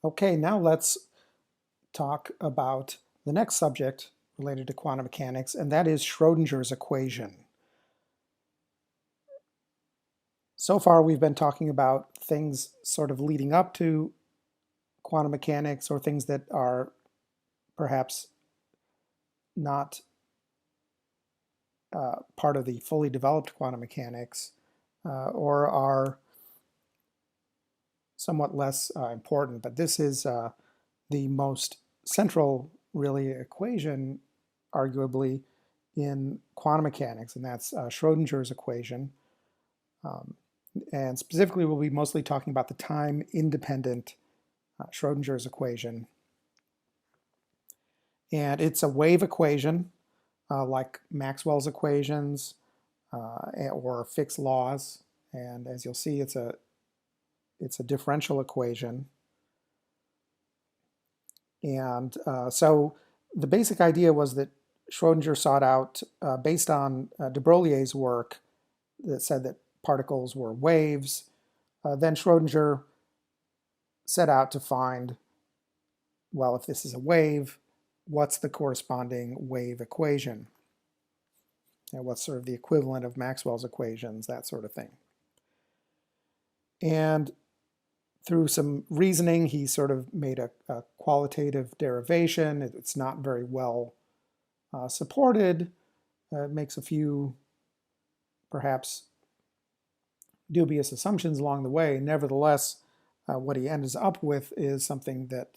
Okay, now let's talk about the next subject related to quantum mechanics, and that is Schrödinger's equation. So far, we've been talking about things sort of leading up to quantum mechanics or things that are perhaps not part of the fully developed quantum mechanics or are somewhat less important. But this is the most central, really, equation, arguably, in quantum mechanics, and that's Schrödinger's equation. And specifically, we'll be mostly talking about the time-independent Schrödinger's equation. And it's a wave equation, like Maxwell's equations or Fick's laws. And as you'll see, it's a differential equation. And so the basic idea was that Schrödinger sought out, based on de Broglie's work that said that particles were waves, then Schrödinger set out to find, well, if this is a wave, what's the corresponding wave equation? And what's sort of the equivalent of Maxwell's equations, that sort of thing. And through some reasoning, he sort of made a qualitative derivation. It's not very well supported. It makes a few, perhaps, dubious assumptions along the way. Nevertheless, what he ends up with is something that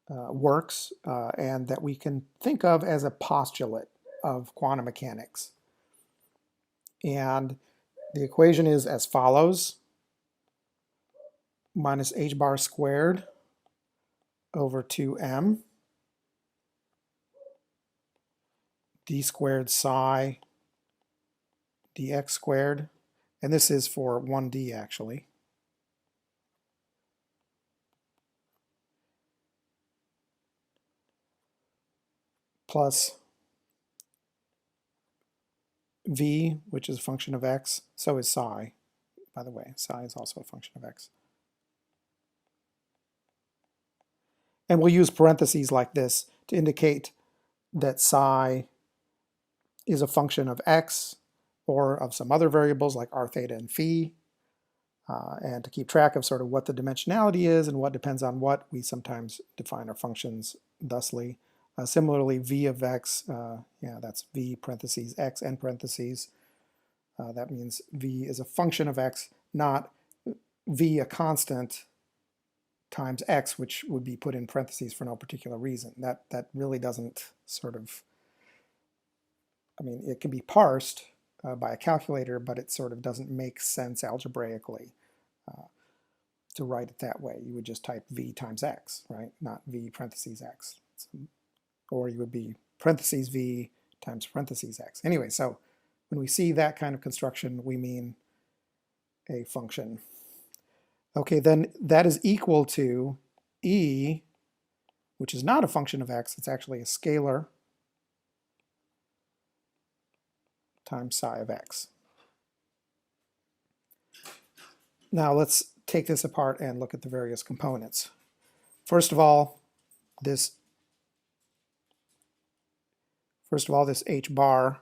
works and that we can think of as a postulate of quantum mechanics. And the equation is as follows: minus h bar squared over 2m d squared psi dx squared, and this is for 1D actually, plus v, which is a function of x. So is psi, by the way. Psi is also a function of x. And we'll use parentheses like this to indicate that psi is a function of x or of some other variables like r theta and phi, and to keep track of sort of what the dimensionality is and what depends on what, we sometimes define our functions thusly. Similarly, v of x, yeah, that's v parentheses x and parentheses. That means v is a function of x, not v a constant times x, which would be put in parentheses for no particular reason. That really doesn't sort of, I mean, it can be parsed by a calculator, but it sort of doesn't make sense algebraically to write it that way. You would just type v times x, right? Not v parentheses x. Or you would be parentheses v times parentheses x. Anyway, so when we see that kind of construction, we mean a function. Okay, then that is equal to e, which is not a function of x, it's actually a scalar, times psi of x. Now let's take this apart and look at the various components. First of all, this h bar,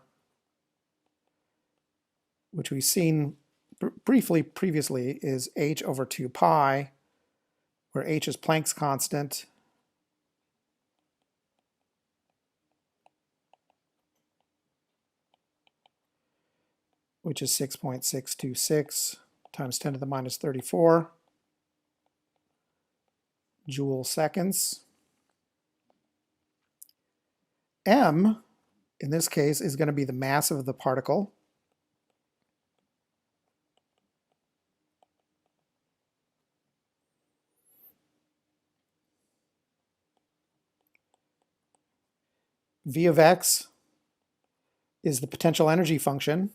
which we've seen briefly previously, is h over 2 pi, where h is Planck's constant, which is 6.626 times 10 to the minus 34 joule seconds. M, in this case, is going to be the mass of the particle. V of x is the potential energy function.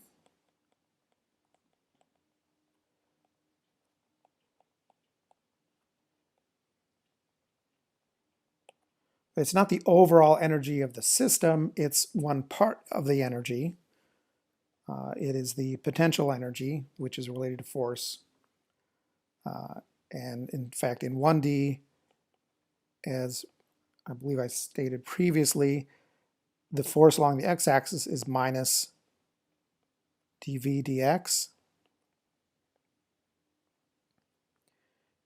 It's not the overall energy of the system, it's one part of the energy. It is the potential energy, which is related to force. And in fact, in 1D, as I believe I stated previously, the force along the x-axis is minus dv dx.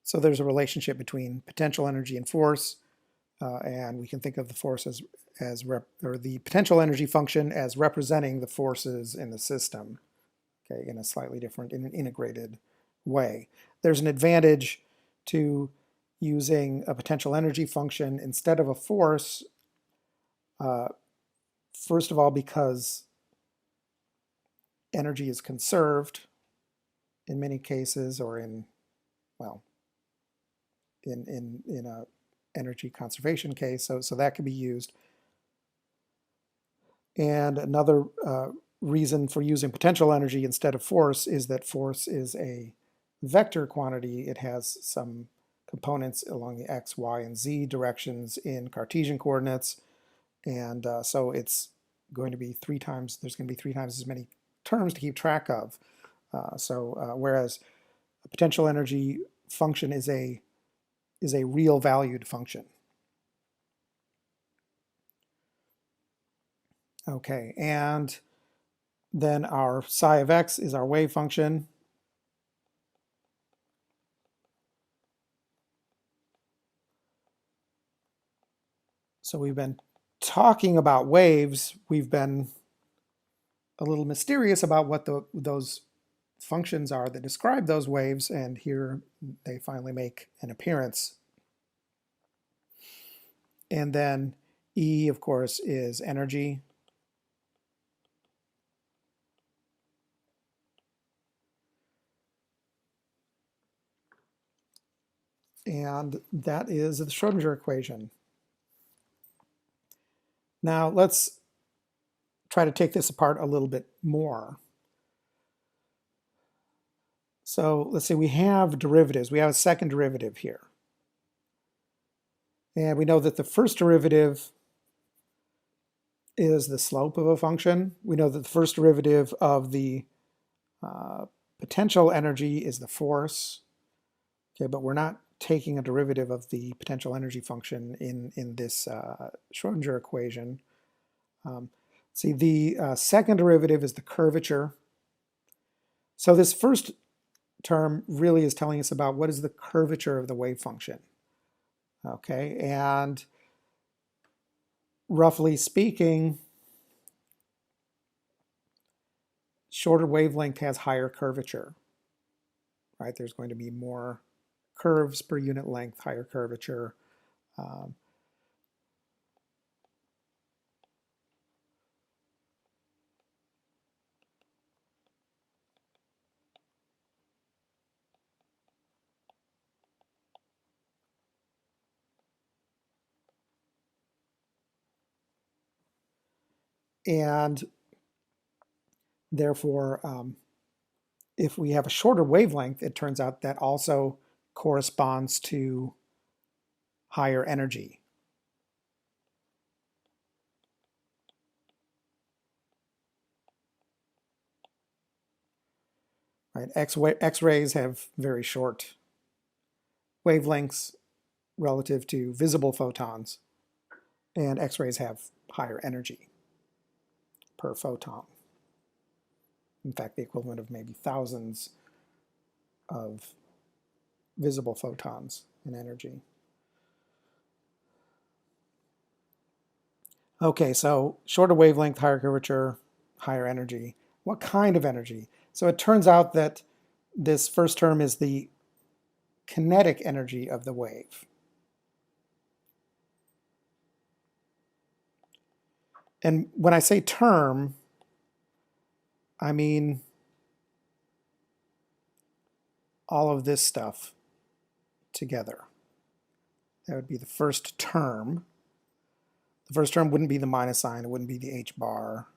So there's a relationship between potential energy and force, and we can think of the force or the potential energy function as representing the forces in the system, okay, in a slightly different, in an integrated way. There's an advantage to using a potential energy function instead of a force, first of all, because energy is conserved in many cases, or in, well, in a energy conservation case, so that can be used. And another reason for using potential energy instead of force is that force is a vector quantity. It has some components along the x, y, and z directions in Cartesian coordinates, and so it's going to be there's going to be three times as many terms to keep track of. Whereas a potential energy function is a real valued function. Okay, and then our psi of x is our wave function. So we've been talking about waves. We've been a little mysterious about what those functions are that describe those waves, and here they finally make an appearance. And then E, of course, is energy. And that is the Schrödinger equation. Now let's try to take this apart a little bit more. So let's say we have derivatives. We have a second derivative here. And we know that the first derivative is the slope of a function. We know that the first derivative of the potential energy is the force. Okay, but we're not taking a derivative of the potential energy function in this Schrödinger equation. See, the second derivative is the curvature. So this first term really is telling us about what is the curvature of the wave function. Okay, and roughly speaking, shorter wavelength has higher curvature, right? There's going to be more curves per unit length, higher curvature. And therefore, if we have a shorter wavelength, it turns out that also corresponds to higher energy. Right? X-rays have very short wavelengths relative to visible photons, and X-rays have higher energy per photon. In fact, the equivalent of maybe thousands of visible photons in energy. Okay, so shorter wavelength, higher curvature, higher energy. What kind of energy? So it turns out that this first term is the kinetic energy of the wave. And when I say term, I mean all of this stuff together. That would be the first term. The first term wouldn't be the minus sign, it wouldn't be the h bar,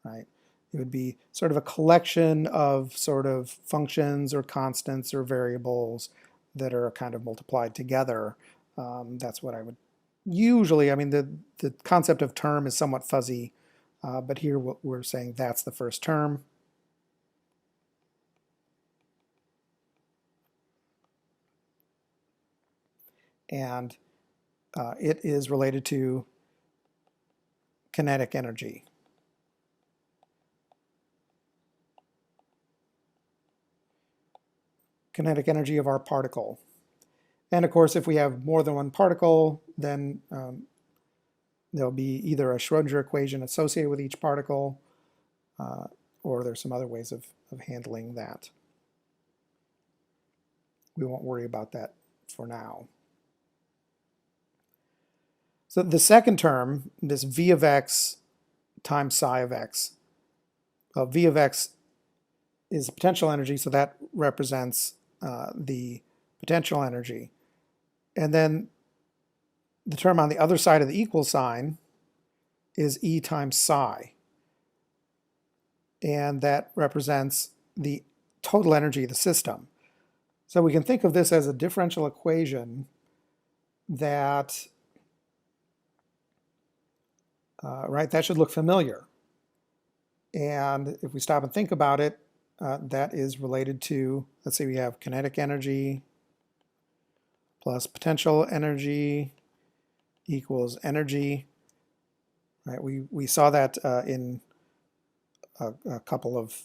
right? It would be sort of a collection of sort of functions or constants or variables that are kind of multiplied together. That's what I would usually, I mean, the concept of term is somewhat fuzzy, but here we're saying that's the first term. and it is related to kinetic energy. Kinetic energy of our particle. And of course, if we have more than one particle, then there'll be either a Schrödinger equation associated with each particle, or there's some other ways of handling that. We won't worry about that for now. So the second term, this V of x times psi of x. V of x is the potential energy, so that represents the potential energy. And then the term on the other side of the equal sign is E times psi. And that represents the total energy of the system. So we can think of this as a differential equation that, that should look familiar. And if we stop and think about it, that is related to, let's say we have kinetic energy plus potential energy equals energy. Right? We saw that in a couple of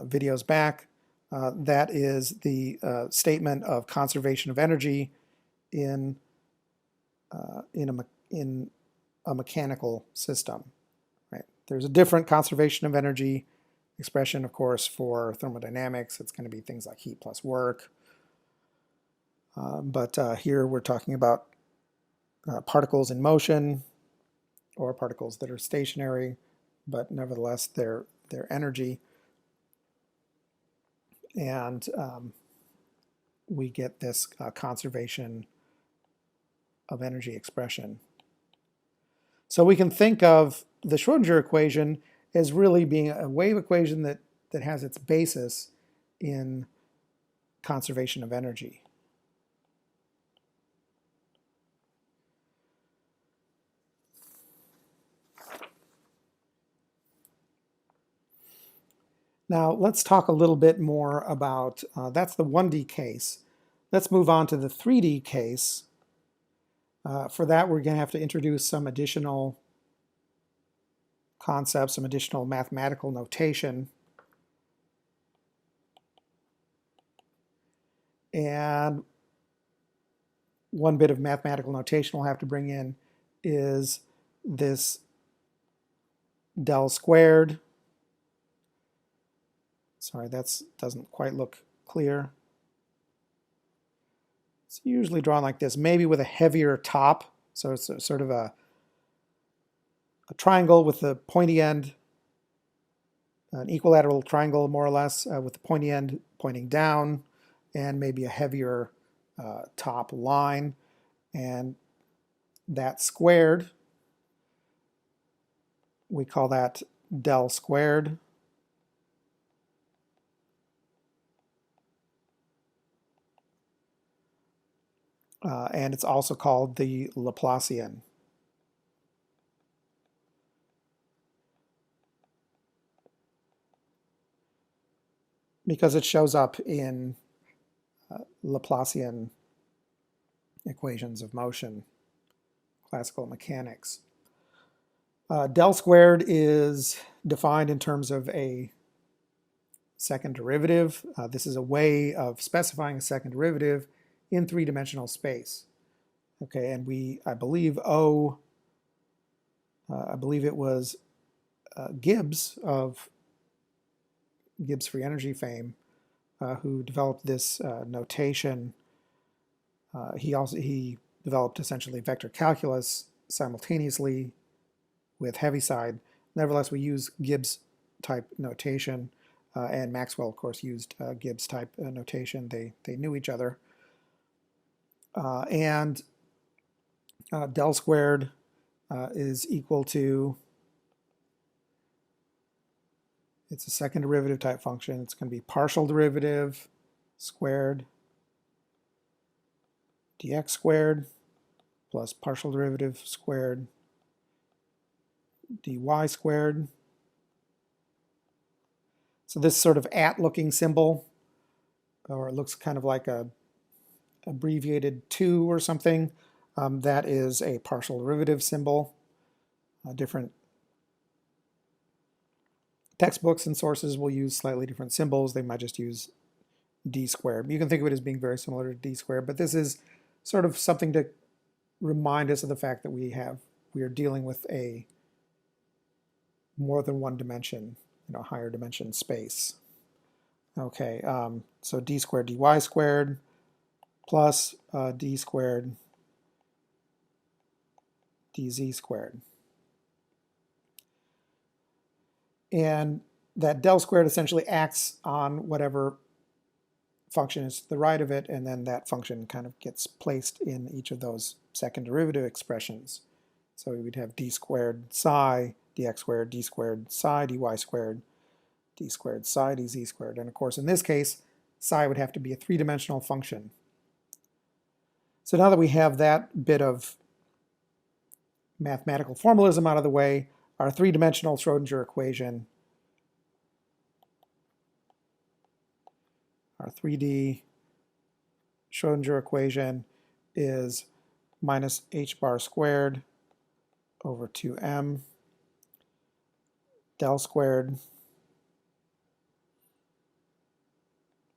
videos back. That is the statement of conservation of energy in a mechanical system. Right? There's a different conservation of energy expression, of course, for thermodynamics. It's going to be things like heat plus work. But here we're talking about particles in motion or particles that are stationary, but nevertheless their energy. And we get this conservation of energy expression. So we can think of the Schrödinger equation as really being a wave equation that has its basis in conservation of energy. Now let's talk a little bit more about, that's the 1D case. Let's move on to the 3D case. For that, we're going to have to introduce some additional concepts, some additional mathematical notation. And one bit of mathematical notation we'll have to bring in is this del squared. Sorry, that doesn't quite look clear. It's usually drawn like this, maybe with a heavier top. So it's sort of a triangle with the pointy end, an equilateral triangle more or less, with the pointy end pointing down, and maybe a heavier top line. And that squared, we call that del squared. And it's also called the Laplacian. Because it shows up in Laplacian equations of motion, classical mechanics. Del squared is defined in terms of a second derivative. This is a way of specifying a second derivative in three-dimensional space. Okay, and I believe it was Gibbs of Gibbs free energy fame who developed this notation. He developed essentially vector calculus simultaneously with Heaviside. Nevertheless, we use Gibbs type notation, and Maxwell, of course, used Gibbs type notation. They knew each other. And del squared is equal to, it's a second derivative type function. It's going to be partial derivative squared dx squared plus partial derivative squared dy squared. So this sort of at looking symbol, or it looks kind of like a abbreviated 2 or something, that is a partial derivative symbol. Different textbooks and sources will use slightly different symbols. They might just use d squared. You can think of it as being very similar to d squared, but this is sort of something to remind us of the fact that we are dealing with a more than one dimension, higher dimension space. Okay, so d squared dy squared plus d squared dz squared. And that del squared essentially acts on whatever function is to the right of it, and then that function kind of gets placed in each of those second derivative expressions. So we would have d squared psi dx squared, d squared psi dy squared, d squared psi dz squared. And of course, in this case, psi would have to be a three-dimensional function. So now that we have that bit of mathematical formalism out of the way, our three-dimensional Schrödinger equation, our 3D Schrödinger equation is minus h bar squared over 2m del squared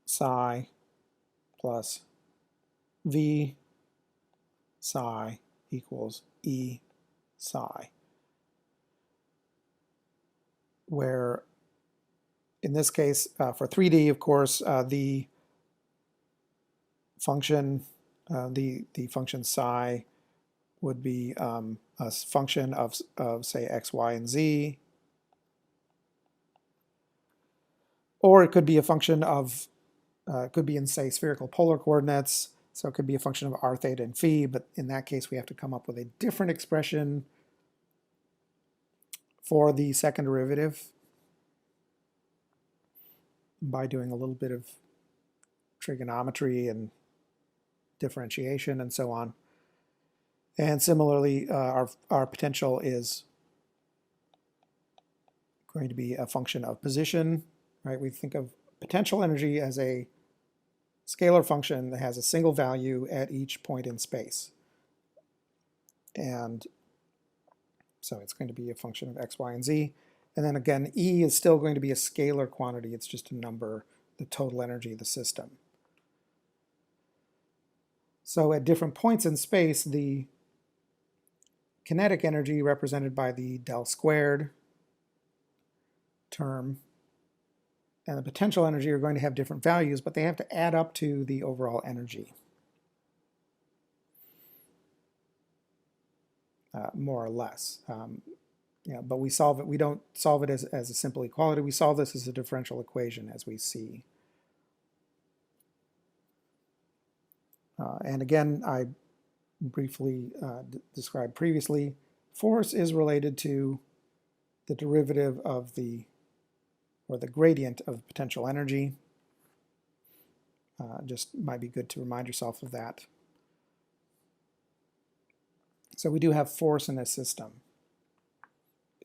psi plus v psi equals e psi, where in this case, for 3D, of course, the function psi would be a function of say x, y, and z, or it could be a function of it could be in, say, spherical polar coordinates. So it could be a function of r theta and phi, but in that case we have to come up with a different expression for the second derivative by doing a little bit of trigonometry and differentiation and so on. And similarly, our potential is going to be a function of position, right? We think of potential energy as a scalar function that has a single value at each point in space. And so it's going to be a function of x, y, and z. And then again, E is still going to be a scalar quantity. It's just a number, the total energy of the system. So at different points in space, the kinetic energy represented by the del squared term and the potential energy are going to have different values, but they have to add up to the overall energy, more or less. But we solve it. We don't solve it as a simple equality. We solve this as a differential equation, as we see. And again, I briefly described previously, force is related to the derivative of the gradient of potential energy. Just might be good to remind yourself of that. So we do have force in this system,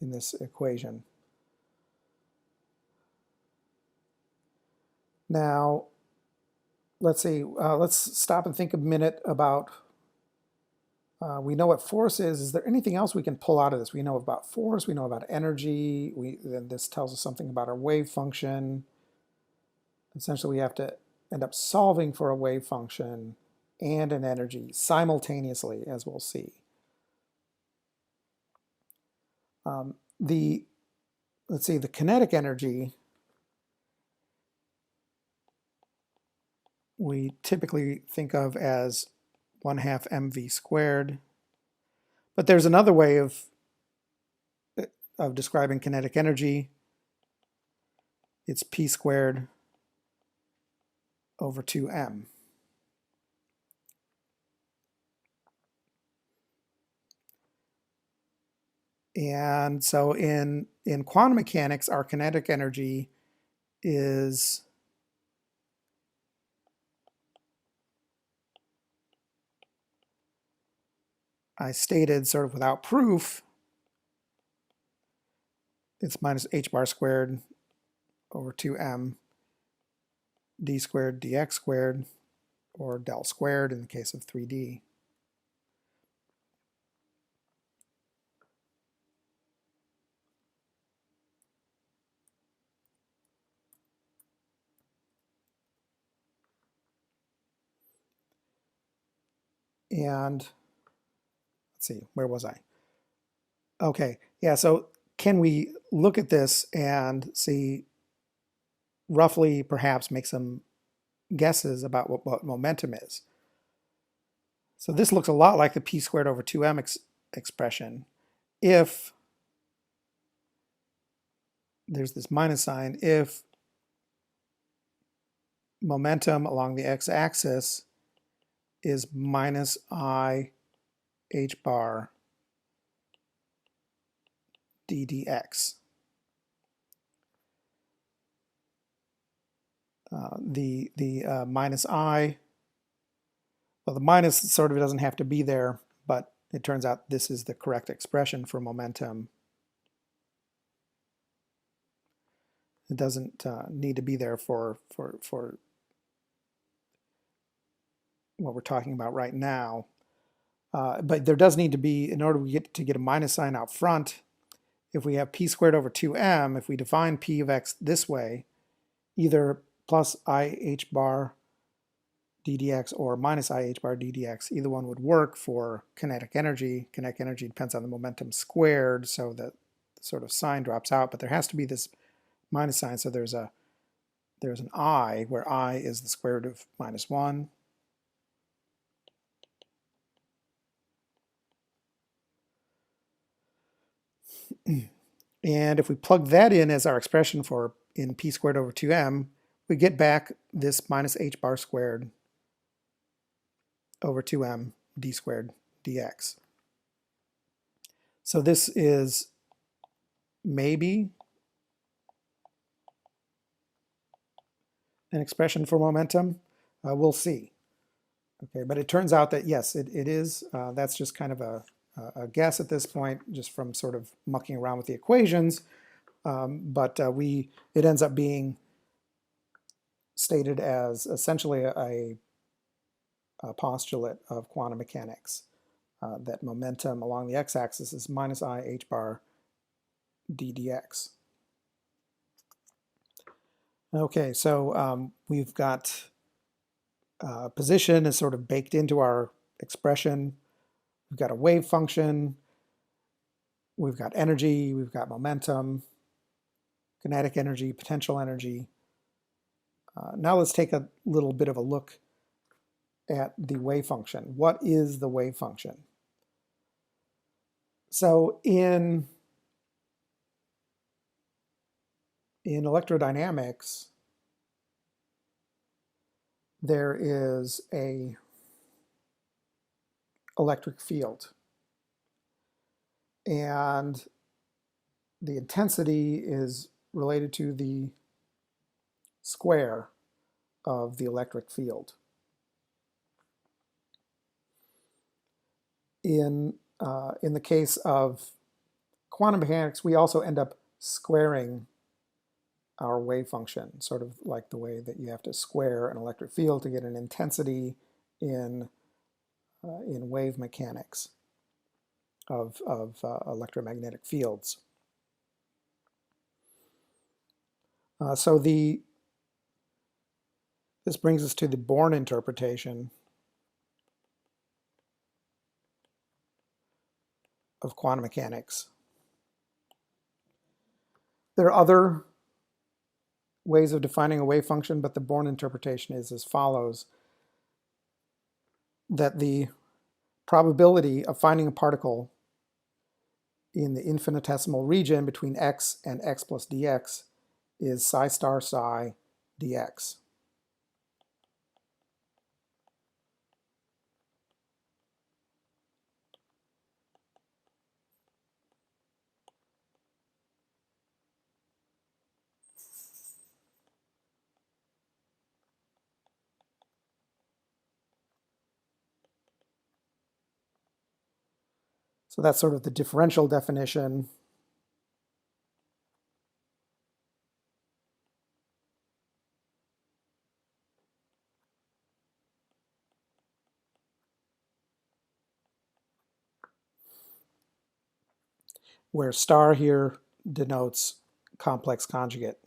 in this equation. Now, let's see, let's stop and think a minute about, we know what force is. Is there anything else we can pull out of this? We know about force, we know about energy, then this tells us something about our wave function. Essentially, we have to end up solving for a wave function and an energy simultaneously, as we'll see. Let's see, the kinetic energy, we typically think of as 1/2 mv squared. But there's another way of describing kinetic energy. It's p squared over 2m. And so in quantum mechanics, our kinetic energy is I stated sort of without proof, it's minus h bar squared over 2m d squared dx squared or del squared in the case of 3D. And let's see, where was I? Okay, yeah, so can we look at this and see, roughly perhaps make some guesses about what momentum is? So this looks a lot like the p squared over 2m expression. If there's this minus sign, if momentum along the x-axis is minus I h bar d dx. The minus I, well, the minus sort of doesn't have to be there, but it turns out this is the correct expression for momentum. It doesn't need to be there for what we're talking about right now. But there does need to be, in order to get a minus sign out front, if we have p squared over 2m, if we define p of x this way, either plus I h bar d dx or minus I h bar d dx, either one would work for kinetic energy. Kinetic energy depends on the momentum squared, so that sort of sign drops out, but there has to be this minus sign, so there's an I, where I is the square root of minus 1. And if we plug that in as our expression for in p squared over 2m, we get back this minus h bar squared over 2m d squared dx. So this is maybe an expression for momentum. We'll see. Okay, but it turns out that yes, it is. That's just kind of a guess at this point, just from sort of mucking around with the equations. But it ends up being stated as essentially a postulate of quantum mechanics, that momentum along the x-axis is minus I h bar d dx. Okay, so we've got position is sort of baked into our expression. We've got a wave function. We've got energy. We've got momentum, kinetic energy, potential energy. Now let's take a little bit of a look at the wave function. What is the wave function? So in electrodynamics, there is a electric field, and the intensity is related to the square of the electric field. In the case of quantum mechanics, we also end up squaring our wave function, sort of like the way that you have to square an electric field to get an intensity in wave mechanics of electromagnetic fields. So this brings us to the Born interpretation of quantum mechanics. There are other ways of defining a wave function, but the Born interpretation is as follows: that the probability of finding a particle in the infinitesimal region between x and x plus dx is psi star psi dx. So that's sort of the differential definition. where star here denotes complex conjugate.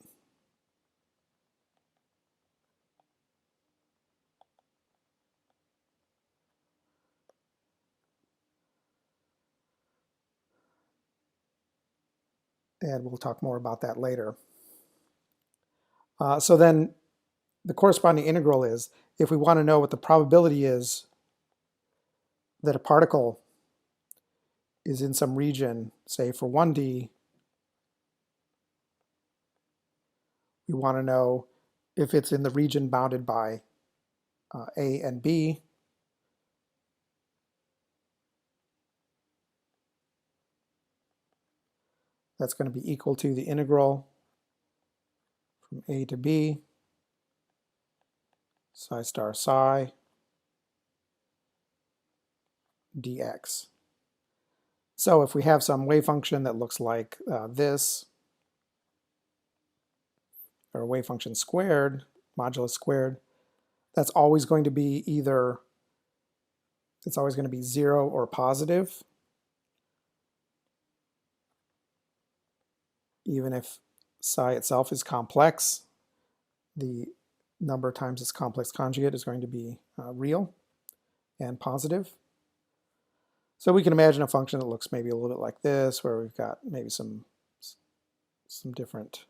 And we'll talk more about that later. So then the corresponding integral is, if we want to know what the probability is that a particle is in some region, say for 1D, we want to know if it's in the region bounded by A and B. That's going to be equal to the integral from A to B, psi star psi, dx. So if we have some wave function that looks like this, or a wave function squared, modulus squared, that's always going to be either, it's always going to be 0 or positive, even if psi itself is complex. The number times its complex conjugate is going to be real and positive. So we can imagine a function that looks maybe a little bit like this, where we've got maybe some different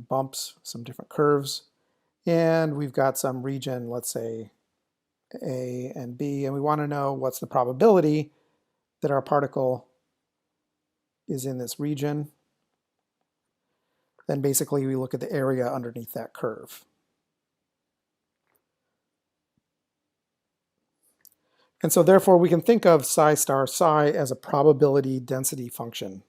bumps, some different curves, and we've got some region, let's say A and B, and we want to know what's the probability that our particle is in this region. Then basically we look at the area underneath that curve. And so therefore we can think of psi star psi as a probability density function.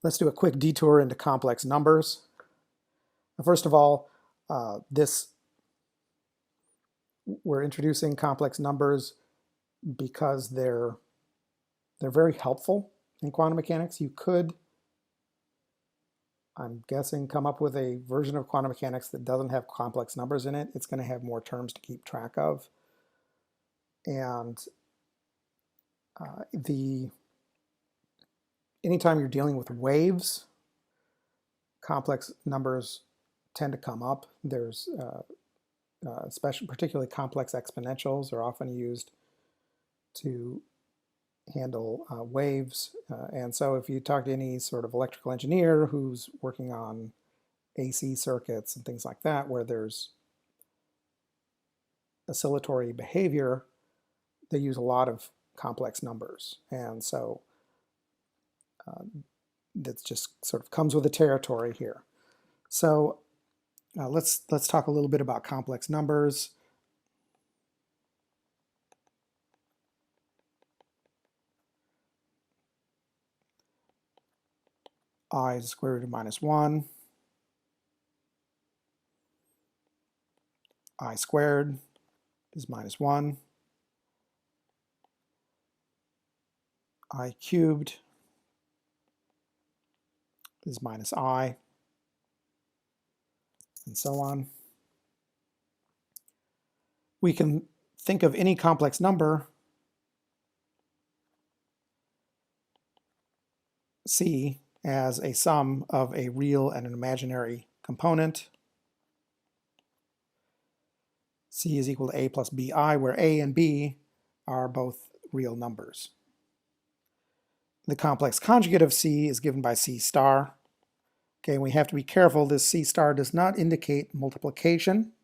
Let's do a quick detour into complex numbers. First of all, we're introducing complex numbers because they're very helpful in quantum mechanics. You could, I'm guessing, come up with a version of quantum mechanics that doesn't have complex numbers in it. It's going to have more terms to keep track of. And anytime you're dealing with waves, complex numbers tend to come up. There's particularly complex exponentials are often used to handle waves. And so if you talk to any sort of electrical engineer who's working on AC circuits and things like that, where there's oscillatory behavior, they use a lot of complex numbers. And so that just sort of comes with the territory here. So let's talk a little bit about complex numbers. I is the square root of -1. I squared is -1. I cubed is -I, and so on. We can think of any complex number, C, as a sum of a real and an imaginary component. C is equal to A plus BI, where A and B are both real numbers. The complex conjugate of C is given by C star. Okay, we have to be careful. This C star does not indicate multiplication.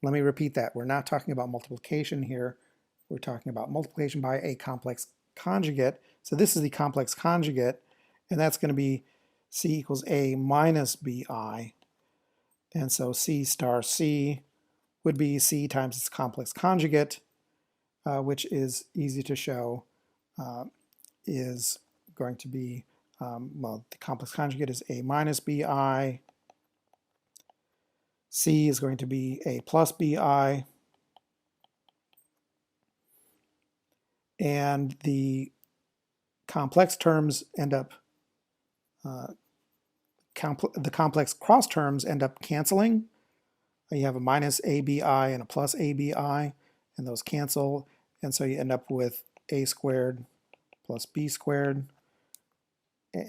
Let me repeat that. We're not talking about multiplication here. We're talking about multiplication by a complex conjugate. So this is the complex conjugate, and that's going to be C equals A minus BI. And so C star C would be C times its complex conjugate, which is easy to show, is going to be well, the complex conjugate is A minus BI. C is going to be A plus BI. And the complex terms end up, the complex cross terms end up canceling. You have a minus ABI and a plus ABI, and those cancel. And so you end up with A squared plus B squared.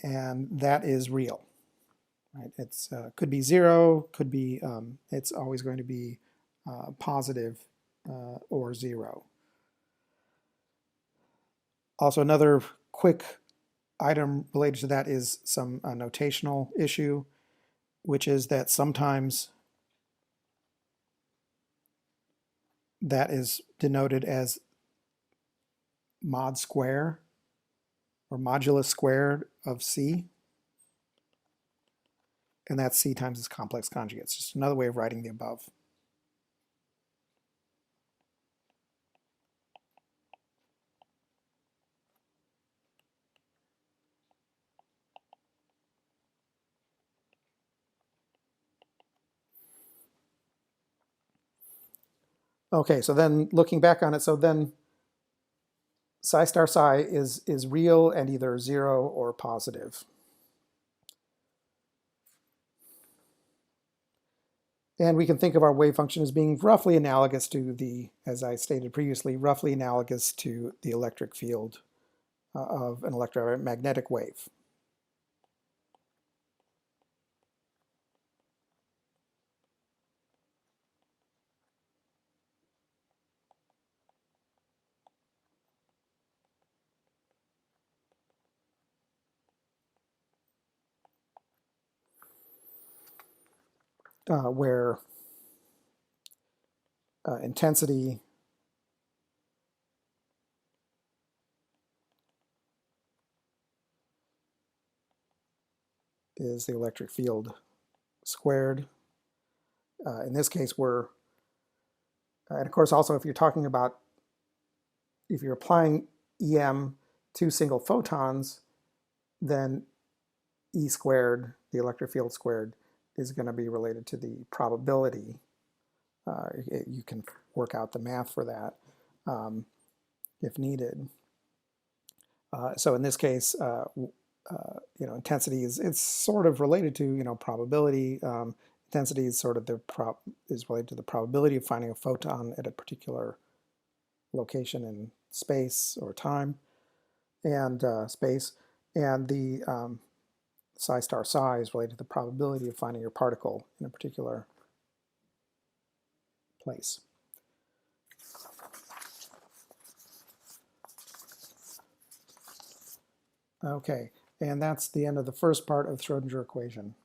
And that is real. Right? It's could be 0, could be, it's always going to be positive or 0. Also, another quick item related to that is some notational issue, which is that sometimes that is denoted as mod square or modulus squared of C. And that's C times its complex conjugate. It's just another way of writing the above. Okay, so then looking back on it, so then psi star psi is real and either 0 or positive. And we can think of our wave function as being roughly analogous to the, as I stated previously, roughly analogous to the electric field of an electromagnetic wave. Where intensity is the electric field squared. In this case, and of course also if you're talking about, if you're applying EM to single photons, then E squared, the electric field squared, is going to be related to the probability. You can work out the math for that if needed. So in this case, intensity it's sort of related to probability. Intensity is sort of is related to the probability of finding a photon at a particular location in space or time and space, and the psi star psi is related to the probability of finding your particle in a particular place. Okay, and that's the end of the first part of Schrödinger equation.